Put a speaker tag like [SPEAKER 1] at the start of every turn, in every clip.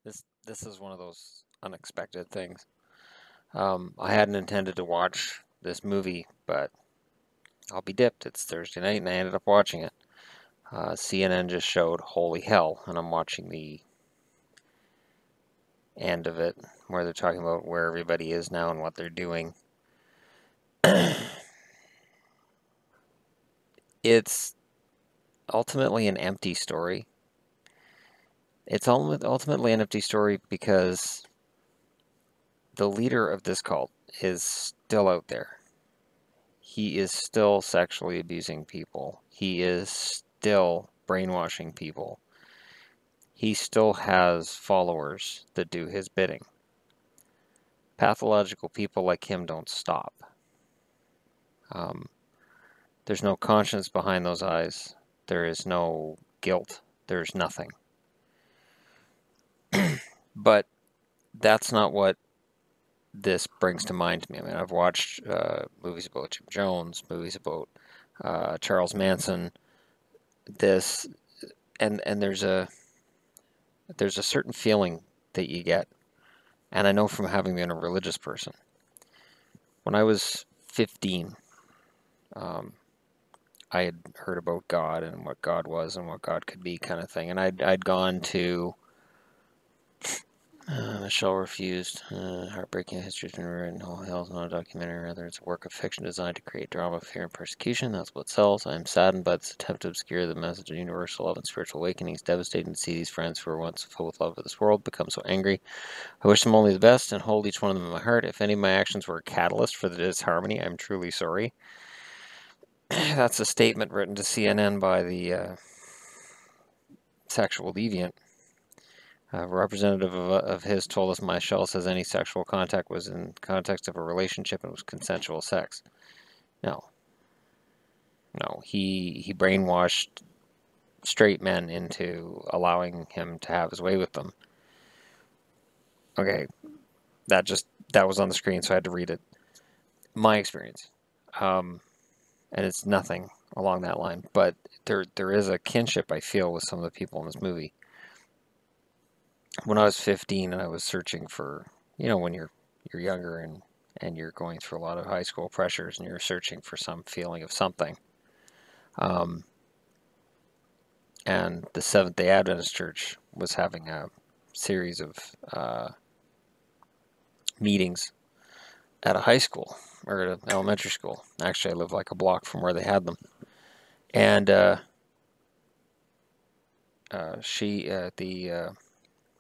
[SPEAKER 1] This is one of those unexpected things. I hadn't intended to watch this movie, but I'll be dipped. It's Thursday night, and I ended up watching it. CNN just showed Holy Hell, and I'm watching the end of it, where they're talking about where everybody is now and what they're doing. It's ultimately an empty story. It's ultimately an empty story because the leader of this cult is still out there. He is still sexually abusing people. He is still brainwashing people. He still has followers that do his bidding. Pathological people like him don't stop. Um, there's no conscience behind those eyes. There is no guilt. There's nothing. But that's not what this brings to mind to me. I mean, I've watched movies about Jim Jones, movies about Charles Manson. This and there's a certain feeling that you get, and I know from having been a religious person. When I was 15, I had heard about God and what God was and what God could be, kind of thing, and I'd gone to Michelle Refused, Heartbreaking History's Been Rewritten, All Hell's not a documentary, rather it's a work of fiction designed to create drama, fear, and persecution. That's what sells. I am saddened by this attempt to obscure the message of universal love and spiritual awakening. It's devastating to see these friends who were once filled with love of this world become so angry. I wish them only the best and hold each one of them in my heart. If any of my actions were a catalyst for the disharmony, I'm truly sorry. That's a statement written to CNN by the sexual deviant. A representative of his told us Michelle says any sexual contact was in context of a relationship and was consensual sex. No. No. He brainwashed straight men into allowing him to have his way with them. Okay. That was on the screen, so I had to read it. My experience. And it's nothing along that line. But there is a kinship I feel with some of the people in this movie. When I was 15 and I was searching for, when you're younger and you're going through a lot of high school pressures and you're searching for some feeling of something. And the Seventh-day Adventist Church was having a series of meetings at a high school or at an elementary school. Actually, I live like a block from where they had them. And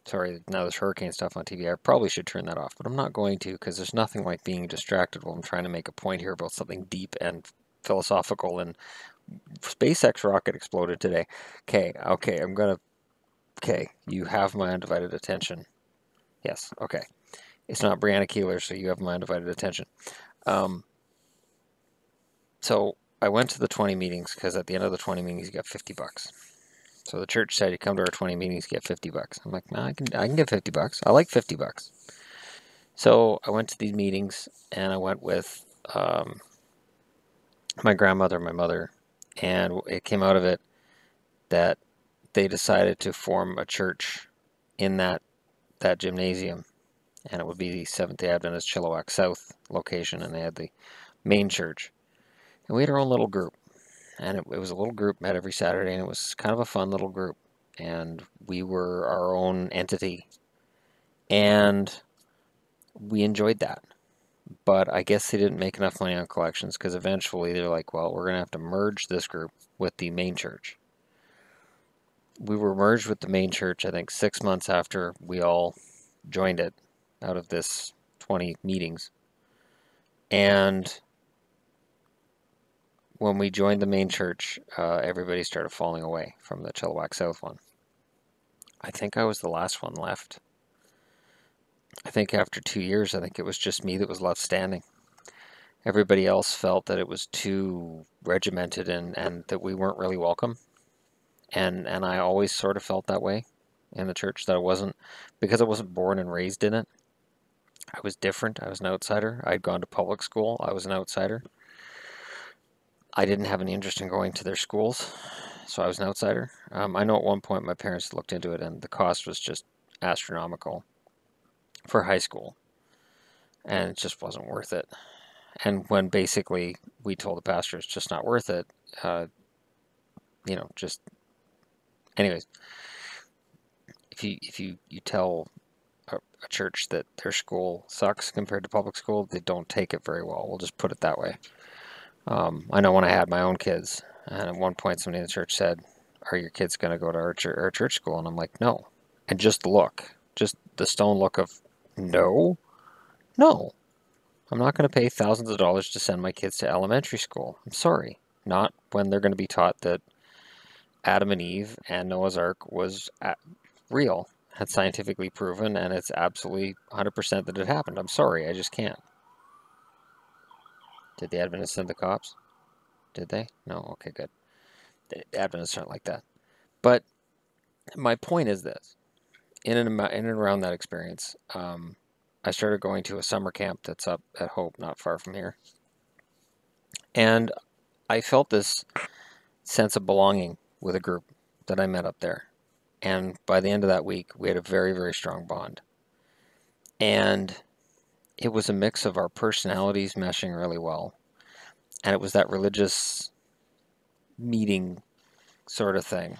[SPEAKER 1] sorry, now there's hurricane stuff on TV. I probably should turn that off, but I'm not going to because there's nothing like being distracted while I'm trying to make a point here about something deep and philosophical. And SpaceX rocket exploded today. Okay, you have my undivided attention. Yes, okay. It's not Brianna Keeler, so you have my undivided attention. So I went to the 20 meetings because at the end of the 20 meetings, you got $50. So the church said, you come to our 20 meetings, get $50. I'm like, no, I can get $50. I like $50. So I went to these meetings, and I went with my grandmother, my mother, and it came out of it that they decided to form a church in that gymnasium, and it would be the Seventh-day Adventist Chilliwack South location, and they had the main church. And we had our own little group, and it was a little group, met every Saturday, and it was kind of a fun little group, and we were our own entity, and we enjoyed that. But I guess they didn't make enough money on collections because eventually they're like, well, we're going to have to merge this group with the main church. We were merged with the main church, I think, 6 months after we all joined it out of this 20 meetings. And when we joined the main church, everybody started falling away from the Chilliwack South one. I think I was the last one left. I think after 2 years, I think it was just me that was left standing. Everybody else felt that it was too regimented and that we weren't really welcome. And I always sort of felt that way in the church, that I wasn't, because I wasn't born and raised in it. I was different. I was an outsider. I'd gone to public school. I was an outsider. I didn't have any interest in going to their schools, so I was an outsider. I know at one point my parents looked into it, and the cost was just astronomical for high school, and it just wasn't worth it. And when basically we told the pastor it's just not worth it, just anyways, if you tell a church that their school sucks compared to public school, they don't take it very well. We'll just put it that way. I know when I had my own kids, and at one point somebody in the church said, "Are your kids going to go to our church school?" And I'm like, "No." And just the stone look of no, no. I'm not going to pay thousands of dollars to send my kids to elementary school. I'm sorry. Not when they're going to be taught that Adam and Eve and Noah's Ark was real, had scientifically proven, and it's absolutely 100% that it happened. I'm sorry, I just can't. Did the Adventists send the cops? Did they? No? Okay, good. The Adventists aren't like that. But my point is this. In and around that experience, I started going to a summer camp that's up at Hope, not far from here. And I felt this sense of belonging with a group that I met up there. And by the end of that week, we had a very, very strong bond. And it was a mix of our personalities meshing really well. And it was that religious meeting sort of thing.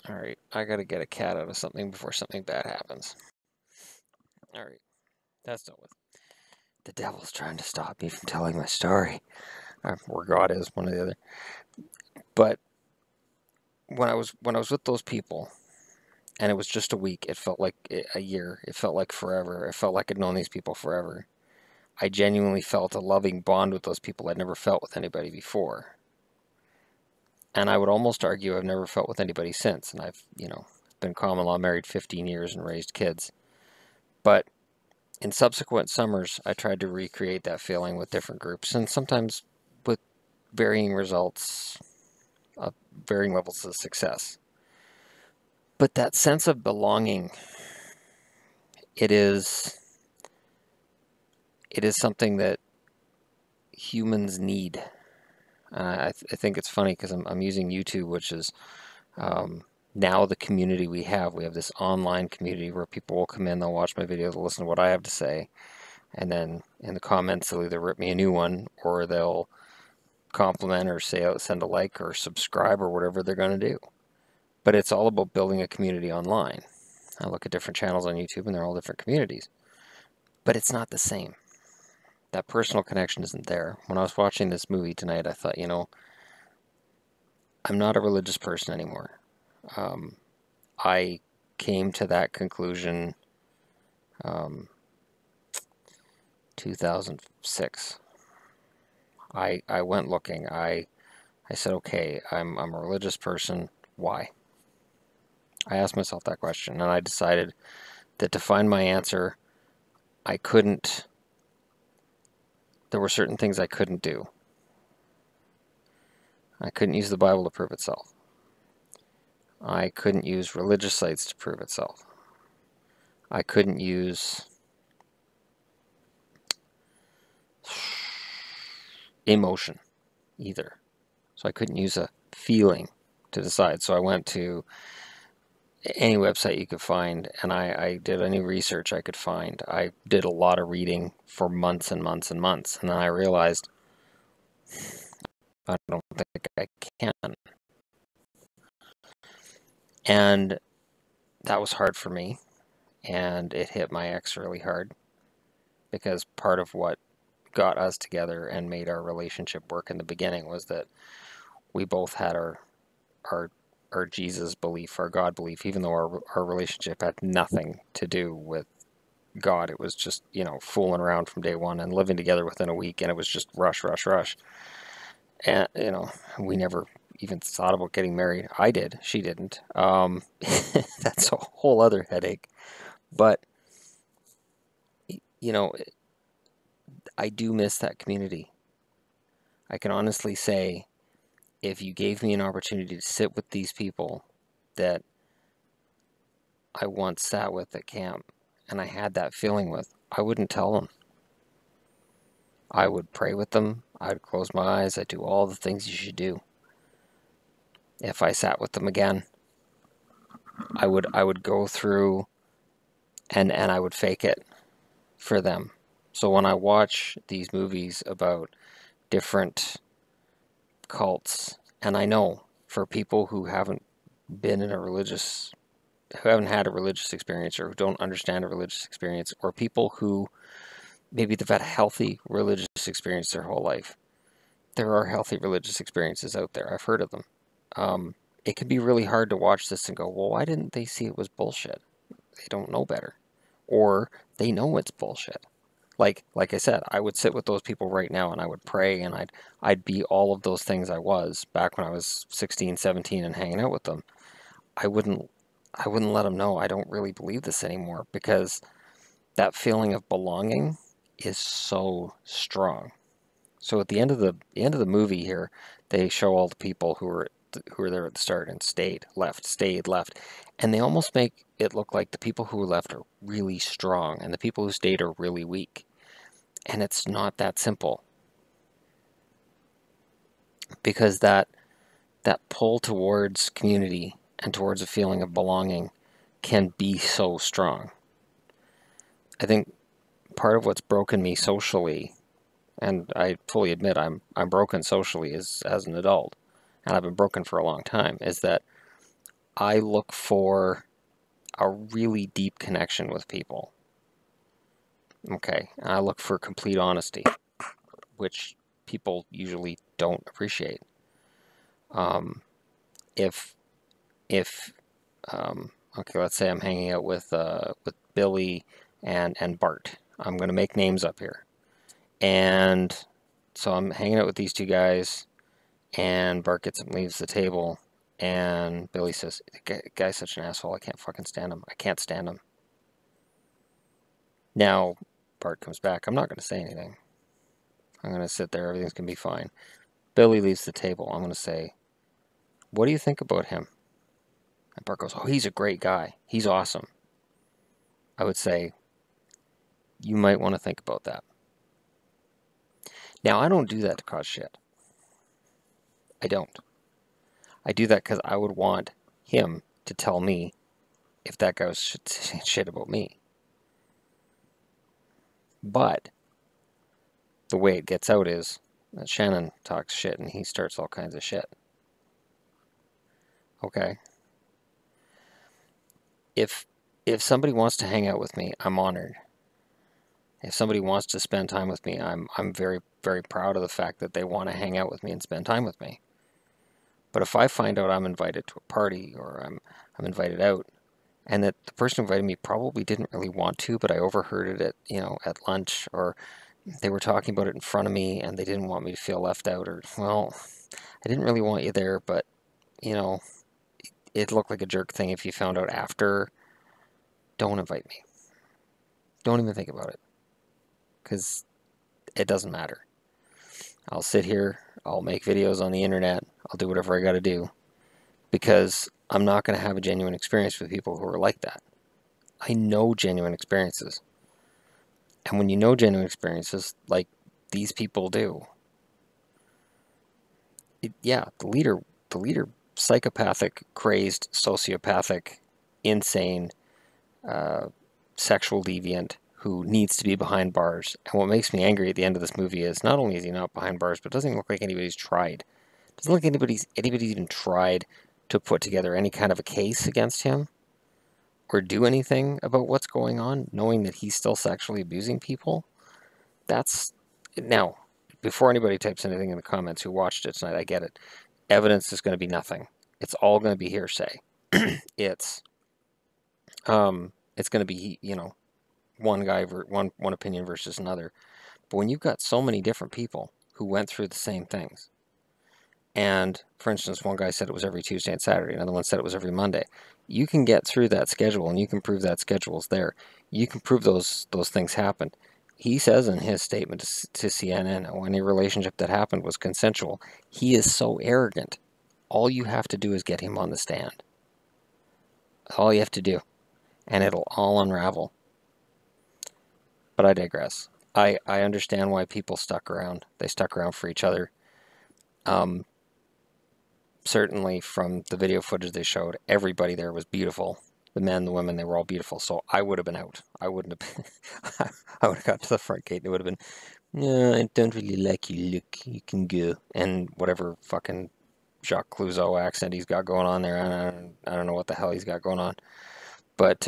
[SPEAKER 1] All right, I gotta get a cat out of something before something bad happens. All right, that's done with. The devil's trying to stop me from telling my story, or God is, one or the other. But when I was with those people, and it was just a week, it felt like a year. It felt like forever. It felt like I'd known these people forever. I genuinely felt a loving bond with those people I'd never felt with anybody before. And I would almost argue I've never felt with anybody since. And I've, been common law married 15 years and raised kids. But in subsequent summers, I tried to recreate that feeling with different groups, and sometimes with varying results, varying levels of success. But that sense of belonging, it is something that humans need. I think it's funny because I'm using YouTube, which is now the community we have. We have this online community where people will come in, they'll watch my video, they'll listen to what I have to say, and then in the comments they'll either rip me a new one or they'll compliment or send a like or subscribe or whatever they're going to do. But it's all about building a community online. I look at different channels on YouTube and they're all different communities. But it's not the same. That personal connection isn't there. When I was watching this movie tonight, I thought, I'm not a religious person anymore. I came to that conclusion 2006. I went looking. I said, okay, I'm a religious person. Why? I asked myself that question, and I decided that to find my answer, there were certain things I couldn't do. I couldn't use the Bible to prove itself. I couldn't use religious sites to prove itself. I couldn't use emotion either. So I couldn't use a feeling to decide. So I went to any website you could find, and I did any research I could find. I did a lot of reading for months and months and months, and then I realized I don't think I can. And that was hard for me, and it hit my ex really hard, because part of what got us together and made our relationship work in the beginning was that we both had our Jesus belief, our God belief, even though our relationship had nothing to do with God. It was just, fooling around from day one and living together within a week, and it was just rush, rush, rush. And, we never even thought about getting married. I did. She didn't. That's a whole other headache. But, I do miss that community. I can honestly say, if you gave me an opportunity to sit with these people that I once sat with at camp and I had that feeling with, I wouldn't tell them. I would pray with them. I'd close my eyes. I'd do all the things you should do. If I sat with them again, I would go through and I would fake it for them. So when I watch these movies about different cults, and I know for people who haven't been in a religious, who haven't had a religious experience or who don't understand a religious experience, or people who maybe they've had a healthy religious experience their whole life. There are healthy religious experiences out there. I've heard of them. It can be really hard to watch this and go, well, why didn't they see it was bullshit? They don't know better. Or they know it's bullshit. Like I said, I would sit with those people right now and I would pray and I'd be all of those things I was back when I was 16, 17 and hanging out with them. I wouldn't let them know I don't really believe this anymore, because that feeling of belonging is so strong. So at the end of the movie here, they show all the people who were there at the start and stayed, left, and they almost make it look like the people who left are really strong and the people who stayed are really weak. And it's not that simple, because that pull towards community and towards a feeling of belonging can be so strong. I think part of what's broken me socially, and I fully admit I'm broken socially as an adult, and I've been broken for a long time, is that I look for a really deep connection with people. Okay, and I look for complete honesty, which people usually don't appreciate. If okay, let's say I'm hanging out with Billy and Bart. I'm going to make names up here. And so I'm hanging out with these two guys, and Bart gets up and leaves the table, and Billy says, the guy's such an asshole, I can't fucking stand him. I can't stand him. Now, Bart comes back. I'm not going to say anything. I'm going to sit there. Everything's going to be fine. Billy leaves the table. I'm going to say, what do you think about him? And Bart goes, oh, he's a great guy. He's awesome. I would say, you might want to think about that. Now, I don't do that to cause shit. I don't. I do that because I would want him to tell me if that guy was shit about me. But the way it gets out is that Shannon talks shit and he starts all kinds of shit. Okay? If somebody wants to hang out with me, I'm honored. If somebody wants to spend time with me, I'm very, very proud of the fact that they want to hang out with me and spend time with me. But if I find out I'm invited to a party, or I'm invited out, and that the person who invited me probably didn't really want to, but I overheard it at lunch, or they were talking about it in front of me and they didn't want me to feel left out, or, well, I didn't really want you there, but, it looked like a jerk thing if you found out after, don't invite me. Don't even think about it. Because it doesn't matter. I'll sit here, I'll make videos on the internet, I'll do whatever I gotta do, because I'm not going to have a genuine experience with people who are like that. I know genuine experiences. And when you know genuine experiences, like these people do, the leader, psychopathic, crazed, sociopathic, insane, sexual deviant, who needs to be behind bars. And what makes me angry at the end of this movie is not only is he not behind bars, but it doesn't even look like anybody's tried. It doesn't look like anybody's even tried to put together any kind of a case against him or do anything about what's going on, knowing that he's still sexually abusing people. That's... Now, before anybody types anything in the comments who watched it tonight, I get it. Evidence is going to be nothing. It's all going to be hearsay. It's going to be, one guy, one opinion versus another. But when you've got so many different people who went through the same things, and, for instance, one guy said it was every Tuesday and Saturday, another one said it was every Monday, you can get through that schedule, and you can prove that schedule's there. You can prove those things happened. He says in his statement to CNN, any relationship that happened was consensual. He is so arrogant. All you have to do is get him on the stand. All you have to do. And it'll all unravel. But I digress. I understand why people stuck around. They stuck around for each other. Um, Certainly from the video footage they showed, everybody there was beautiful. The men, the women, they were all beautiful. So I would have been out. I wouldn't have been. I would have got to the front gate. It would have been, no, I don't really like you. Look, you can go. And whatever fucking Jacques Clouseau accent he's got going on there, I don't know what the hell he's got going on. But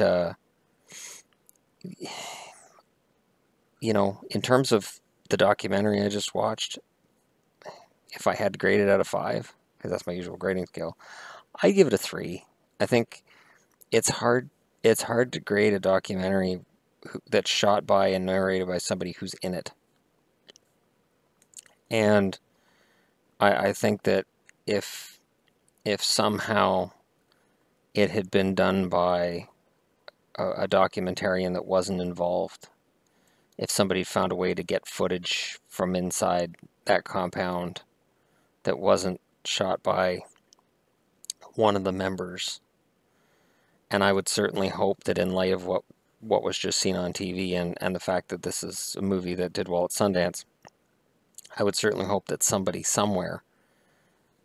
[SPEAKER 1] you know, in terms of the documentary I just watched, if I had to grade it out of 5, because that's my usual grading scale, I'd give it a 3. I think it's hard. It's hard to grade a documentary that's shot by and narrated by somebody who's in it. And I think that if somehow it had been done by a documentarian that wasn't involved, if somebody found a way to get footage from inside that compound that wasn't shot by one of the members, and I would certainly hope that in light of what was just seen on TV and the fact that this is a movie that did well at Sundance, I would certainly hope that somebody somewhere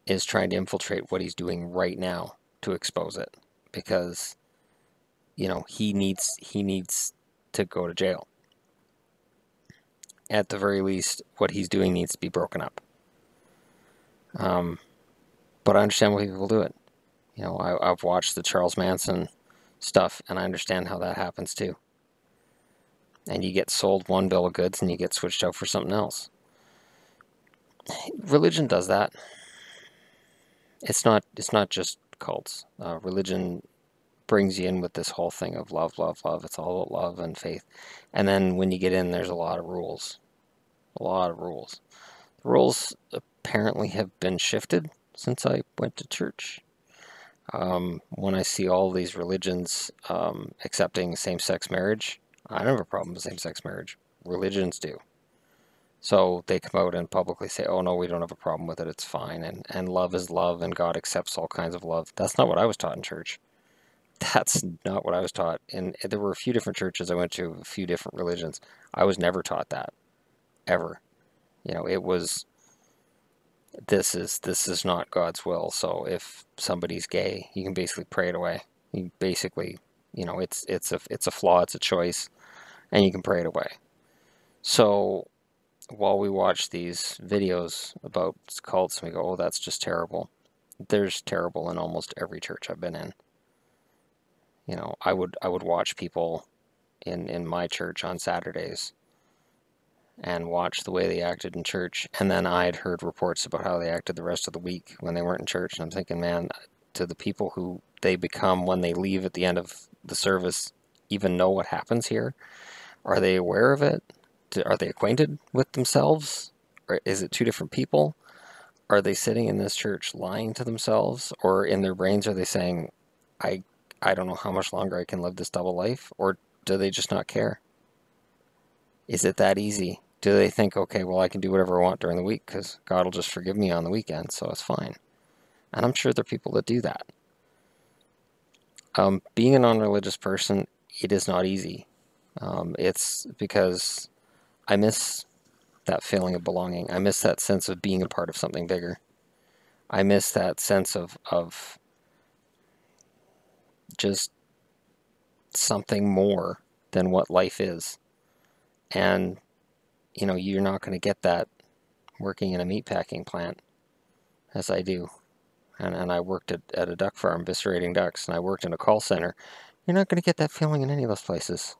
[SPEAKER 1] is trying to infiltrate what he's doing right now to expose it, because you know he needs to go to jail. At the very least, what he's doing needs to be broken up. But I understand why people do it. You know, I've watched the Charles Manson stuff, and I understand how that happens too. And you get sold one bill of goods, and you get switched out for something else. Religion does that. It's not just cults. Religion brings you in with this whole thing of love, love, love. It's all about love and faith. And then when you get in, there's a lot of rules. A lot of rules. The rules apparently have been shifted since I went to church. When I see all these religions accepting same-sex marriage, I don't have a problem with same-sex marriage. Religions do. So they come out and publicly say, oh no, we don't have a problem with it, it's fine, and love is love, and God accepts all kinds of love. That's not what I was taught in church. That's not what I was taught. And there were a few different churches I went to, a few different religions. I was never taught that, ever. You know, it was, this is not God's will. So if somebody's gay, you can basically pray it away. You basically, you know, it's a flaw, it's a choice, and you can pray it away. So while we watch these videos about cults, and we go, oh, that's just terrible. There's terrible in almost every church I've been in. You know, I would watch people in my church on Saturdays and watch the way they acted in church, and then I'd heard reports about how they acted the rest of the week when they weren't in church, and I'm thinking, man, do the people who they become when they leave at the end of the service even know what happens here? Are they aware of it? Are they acquainted with themselves? Or is it two different people? Are they sitting in this church lying to themselves? Or in their brains are they saying, I don't know how much longer I can live this double life? Or do they just not care? Is it that easy? Do they think, okay, well, I can do whatever I want during the week because God will just forgive me on the weekend, so it's fine. And I'm sure there are people that do that. Being a non-religious person, it is not easy. It's because I miss that feeling of belonging. I miss that sense of being a part of something bigger. I miss that sense of just something more than what life is. And, you know, you're not going to get that working in a meatpacking plant, as I do. And I worked at a duck farm, viscerating ducks, and I worked in a call center. You're not going to get that feeling in any of those places.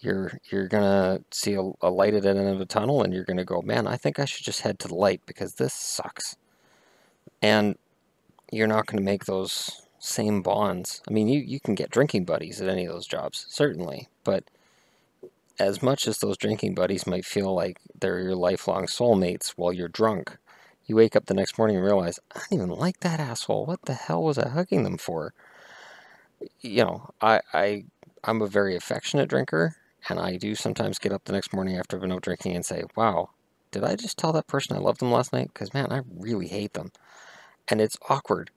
[SPEAKER 1] You're gonna see a light at the end of a tunnel, and you're gonna go, man, I think I should just head to the light because this sucks. And you're not gonna make those same bonds. I mean, you can get drinking buddies at any of those jobs, certainly, but as much as those drinking buddies might feel like they're your lifelong soulmates while you're drunk, you wake up the next morning and realize, I don't even like that asshole. What the hell was I hugging them for? You know, I'm a very affectionate drinker, and I do sometimes get up the next morning after I've been out drinking and say, wow, did I just tell that person I loved them last night? Because, man, I really hate them. And it's awkward,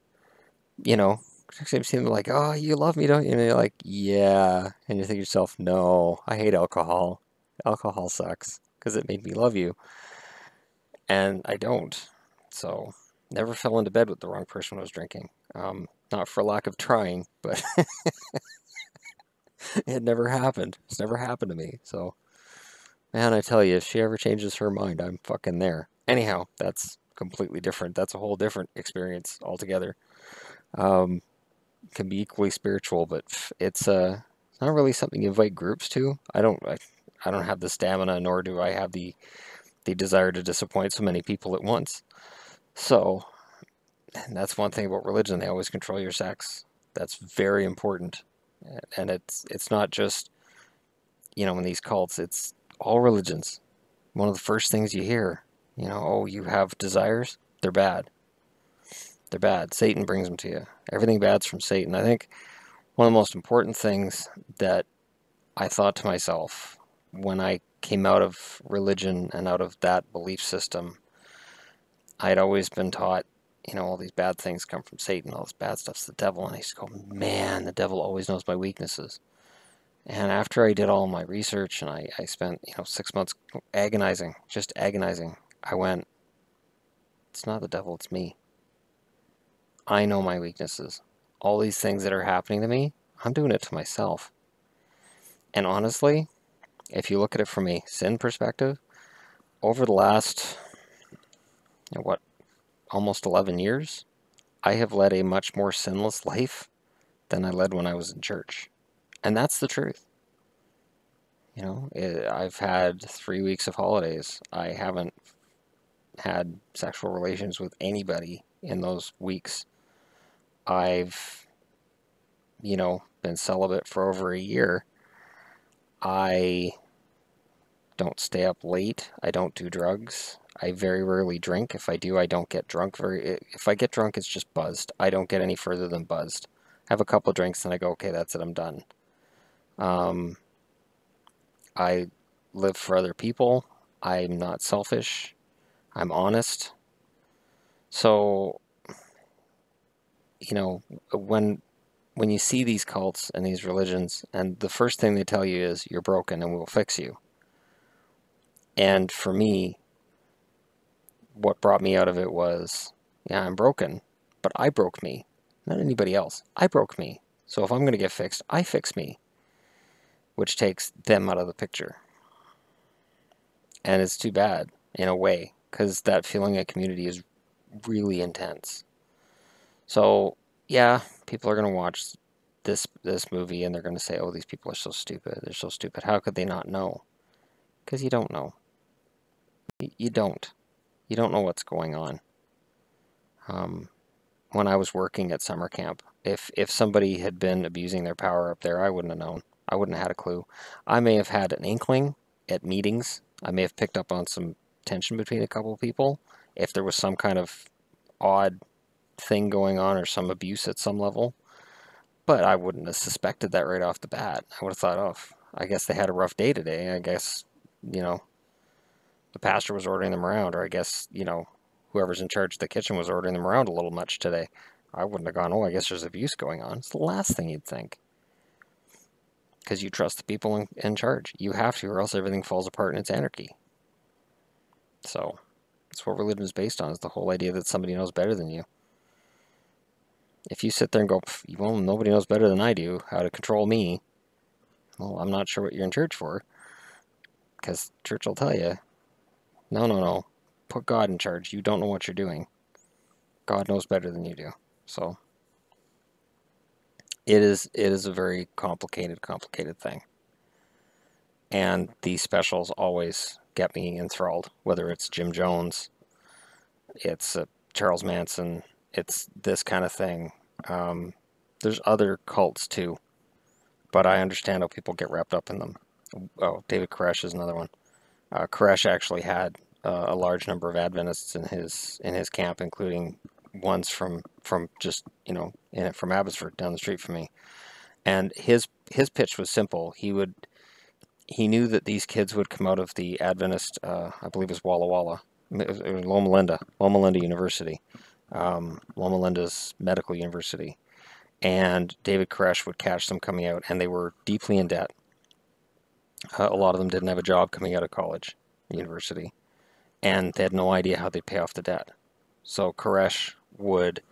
[SPEAKER 1] you know. It seems like, oh, you love me, don't you? And you're like, yeah. And you think to yourself, no, I hate alcohol. Alcohol sucks because it made me love you, and I don't. So, never fell into bed with the wrong person when I was drinking. Not for lack of trying, but it never happened. It's never happened to me. So, man, I tell you, if she ever changes her mind, I'm fucking there. Anyhow, that's completely different. That's a whole different experience altogether. Um, can be equally spiritual, but it's not really something you invite groups to. I don't have the stamina, nor do I have the desire to disappoint so many people at once. So, and that's one thing about religion. They always control your sex. That's very important. And it's not just, in these cults, it's all religions. One of the first things you hear, oh, you have desires? They're bad. They're bad. Satan brings them to you. Everything bad's from Satan. I think one of the most important things that I thought to myself when I came out of religion and out of that belief system, I'd always been taught, all these bad things come from Satan, all this bad stuff's the devil. And I used to go, man, the devil always knows my weaknesses. And after I did all my research and I spent, 6 months agonizing, just agonizing, I went, it's not the devil, it's me. I know my weaknesses. All these things that are happening to me, I'm doing it to myself. And honestly, if you look at it from a sin perspective, over the last, almost 11 years, I have led a much more sinless life than I led when I was in church. And that's the truth. I've had 3 weeks of holidays. I haven't had sexual relations with anybody in those weeks. I've, been celibate for over a year. I don't stay up late. I don't do drugs. I very rarely drink. If I do, I don't get drunk if I get drunk, it's just buzzed. I don't get any further than buzzed. I have a couple drinks and I go, okay, that's it, I'm done. I live for other people. I'm not selfish. I'm honest. So, when you see these cults and these religions, and the first thing they tell you is, you're broken and we'll fix you. And for me, what brought me out of it was, yeah, I'm broken, but I broke me, not anybody else. I broke me. So if I'm going to get fixed, I fix me, which takes them out of the picture. And it's too bad, in a way, because that feeling of community is really intense. So, yeah, people are going to watch this movie and they're going to say, oh, these people are so stupid. They're so stupid. How could they not know? Because you don't know. You don't. You don't know what's going on. When I was working at summer camp, if somebody had been abusing their power up there, I wouldn't have known. I wouldn't have had a clue. I may have had an inkling at meetings. I may have picked up on some tension between a couple of people. If there was some kind of odd thing going on or some abuse at some level. But I wouldn't have suspected that right off the bat. I would have thought, oh, I guess they had a rough day today. I guess, the pastor was ordering them around, or I guess, whoever's in charge of the kitchen was ordering them around a little much today. I wouldn't have gone, oh, I guess there's abuse going on. It's the last thing you'd think. Because you trust the people in charge. You have to, or else everything falls apart and it's anarchy. So, that's what religion is based on, is the whole idea that somebody knows better than you. If you sit there and go, well, nobody knows better than I do how to control me, well, I'm not sure what you're in church for. Because church will tell you, no. Put God in charge. You don't know what you're doing. God knows better than you do. So, it is a very complicated thing. And these specials always get me enthralled. Whether it's Jim Jones, it's Charles Manson, it's this kind of thing. There's other cults too, but I understand how people get wrapped up in them. Oh, David Koresh is another one. Koresh actually had a large number of Adventists in his camp, including ones from just from Abbotsford down the street from me. And his pitch was simple. He knew that these kids would come out of the Adventist, I believe it was Walla Walla, Loma Linda University, Loma Linda's medical university, and David Koresh would catch them coming out, and they were deeply in debt. A lot of them didn't have a job coming out of college, university, and they had no idea how they'd pay off the debt. So Koresh would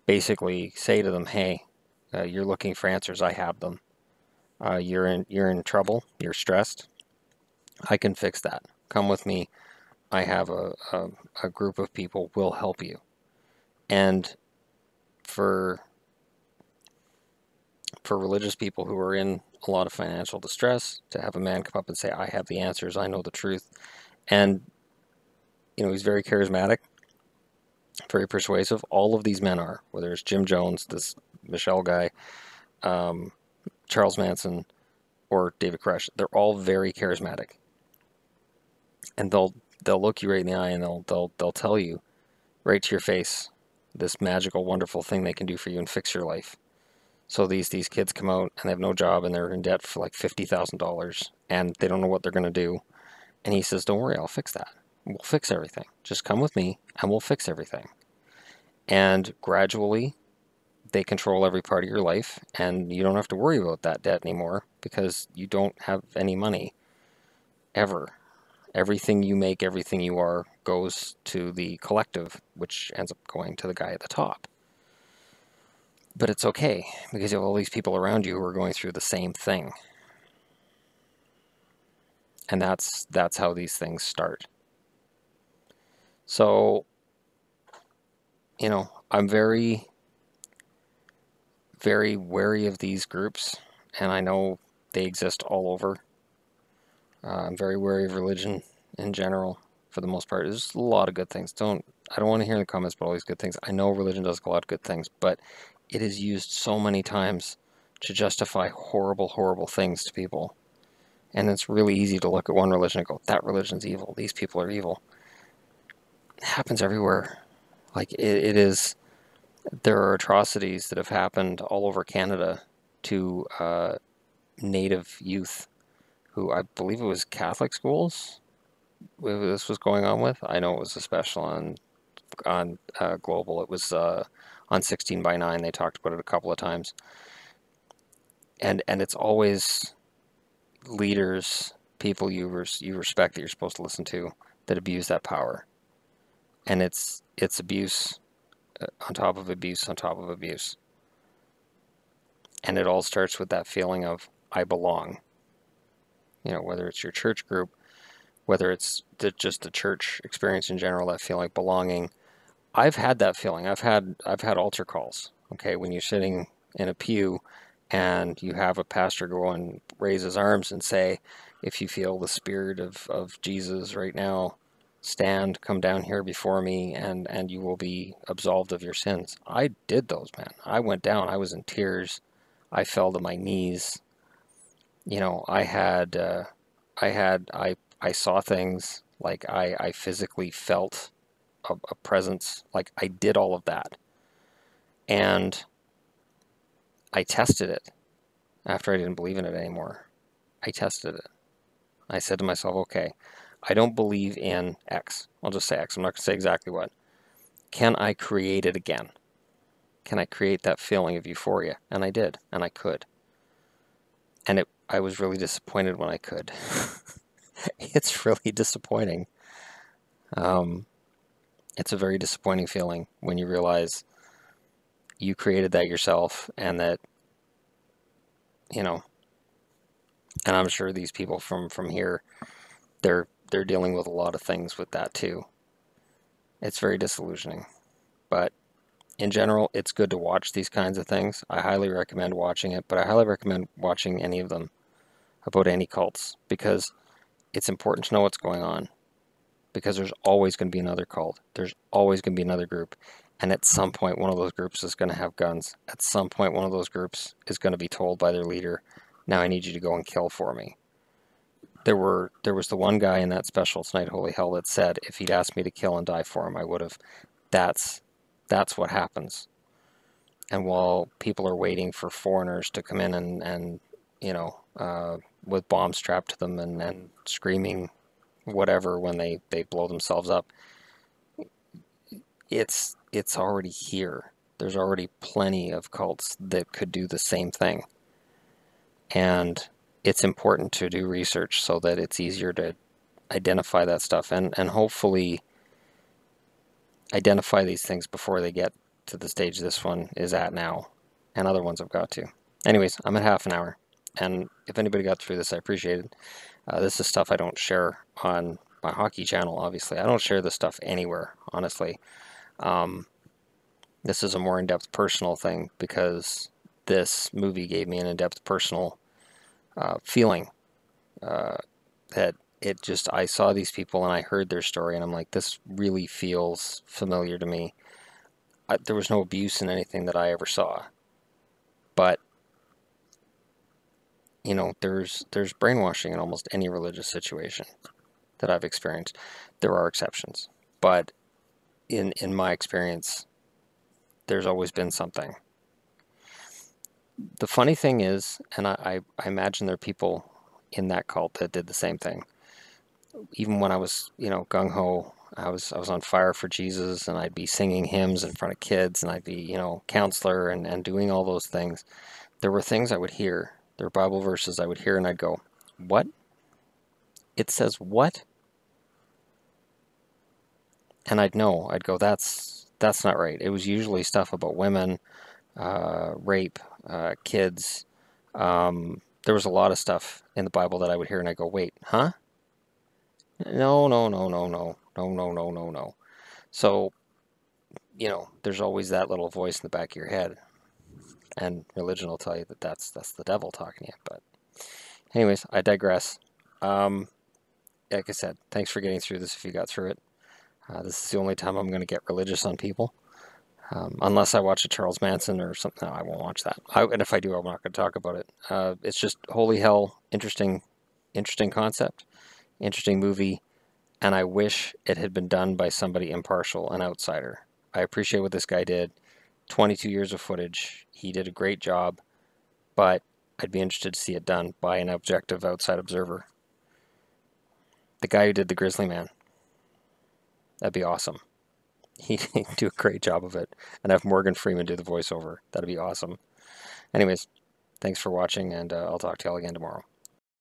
[SPEAKER 1] basically say to them, "Hey, you're looking for answers. I have them. You're in trouble. You're stressed. I can fix that. Come with me. I have a group of people will help you." And for religious people who are in a lot of financial distress, to have a man come up and say, "I have the answers. I know the truth," and he's very charismatic, very persuasive. All of these men are, whether it's Jim Jones, this Michelle guy, um, Charles Manson, or David Koresh, they're all very charismatic, and they'll look you right in the eye and they'll tell you right to your face this magical, wonderful thing they can do for you and fix your life. So these kids come out and they have no job and they're in debt for like $50,000 and they don't know what they're going to do. And he says, "Don't worry, I'll fix that. We'll fix everything. Just come with me and we'll fix everything." And gradually they control every part of your life and you don't have to worry about that debt anymore because you don't have any money ever. Everything you make, everything you are goes to the collective, which ends up going to the guy at the top. But it's okay because you have all these people around you who are going through the same thing. And that's how these things start. So, I'm very, very wary of these groups, and I know they exist all over. I'm very wary of religion in general, for the most part. There's a lot of good things. I don't want to hear in the comments about all these good things. I know religion does a lot of good things, but it is used so many times to justify horrible, horrible things to people. And it's really easy to look at one religion and go, that religion's evil. These people are evil. It happens everywhere. Like it is, there are atrocities that have happened all over Canada to Native youth who I believe it was Catholic schools this was going on with. I know it was a special on Global. It was on 16 by 9. They talked about it a couple of times. And it's always leaders, people you respect that you're supposed to listen to, that abuse that power. And it's abuse on top of abuse on top of abuse. And it all starts with that feeling of I belong. Whether it's your church group, whether it's just the church experience in general, that feeling like belonging. I've had that feeling. I've had altar calls. Okay, when you're sitting in a pew and you have a pastor go and raise his arms and say, "If you feel the spirit of Jesus right now, stand, come down here before me, and you will be absolved of your sins." I did those, man. I went down. I was in tears. I fell to my knees. I saw things, like I physically felt a presence. Like I did all of that. And I tested it after I didn't believe in it anymore. I tested it. I said to myself, okay, I don't believe in X. I'll just say X. I'm not going to say exactly what. Can I create it again? Can I create that feeling of euphoria? And I did, and I could. And I was really disappointed when I could. It's really disappointing. It's a very disappointing feeling when you realize you created that yourself and that, and I'm sure these people from here, they're dealing with a lot of things with that too. It's very disillusioning. But in general, it's good to watch these kinds of things. I highly recommend watching it, but I highly recommend watching any of them about any cults because it's important to know what's going on. Because there's always going to be another cult. There's always going to be another group. And at some point, one of those groups is going to have guns. At some point, one of those groups is going to be told by their leader, "Now I need you to go and kill for me." There was the one guy in that special Tonight Holy Hell that said if he'd asked me to kill and die for him, I would have. That's what happens. And while people are waiting for foreigners to come in and with bombs strapped to them and screaming whatever when they blow themselves up, it's already here. There's already plenty of cults that could do the same thing. And it's important to do research so that it's easier to identify that stuff and hopefully identify these things before they get to the stage this one is at now, and other ones have got to. Anyways, I'm at half an hour, and if anybody got through this, I appreciate it. This is stuff I don't share on my hockey channel, obviously. I don't share this stuff anywhere, honestly. This is a more in-depth personal thing because this movie gave me an in-depth personal feeling that it just, I saw these people and I heard their story and I'm like, this really feels familiar to me. There was no abuse in anything that I ever saw, but you know, there's brainwashing in almost any religious situation that I've experienced. There are exceptions, but in my experience, there's always been something. The funny thing is, and I imagine there are people in that cult that did the same thing. Even when I was, you know, gung-ho, I was on fire for Jesus, and I'd be singing hymns in front of kids, and I'd be, you know, counselor and doing all those things. There were things I would hear. There were Bible verses I would hear, and I'd go, what? It says what? And I'd know. I'd go, that's not right. It was usually stuff about women, rape, kids. There was a lot of stuff in the Bible that I would hear, and I'd go, wait, huh? No, no, no, no, no, no, no, no, no, no. So, you know, there's always that little voice in the back of your head, and religion will tell you that that's the devil talking to you. But anyways, I digress. Like I said, thanks for getting through this if you got through it. This is the only time I'm going to get religious on people. Unless I watch a Charles Manson or something, no, I won't watch that. And if I do, I'm not going to talk about it. It's just holy hell, interesting concept, interesting movie, and I wish it had been done by somebody impartial, an outsider. I appreciate what this guy did. 22 years of footage. He did a great job, but I'd be interested to see it done by an objective outside observer. The guy who did The Grizzly Man. That'd be awesome. He'd do a great job of it. And have Morgan Freeman do the voiceover. That'd be awesome. Anyways, thanks for watching, and I'll talk to y'all again tomorrow.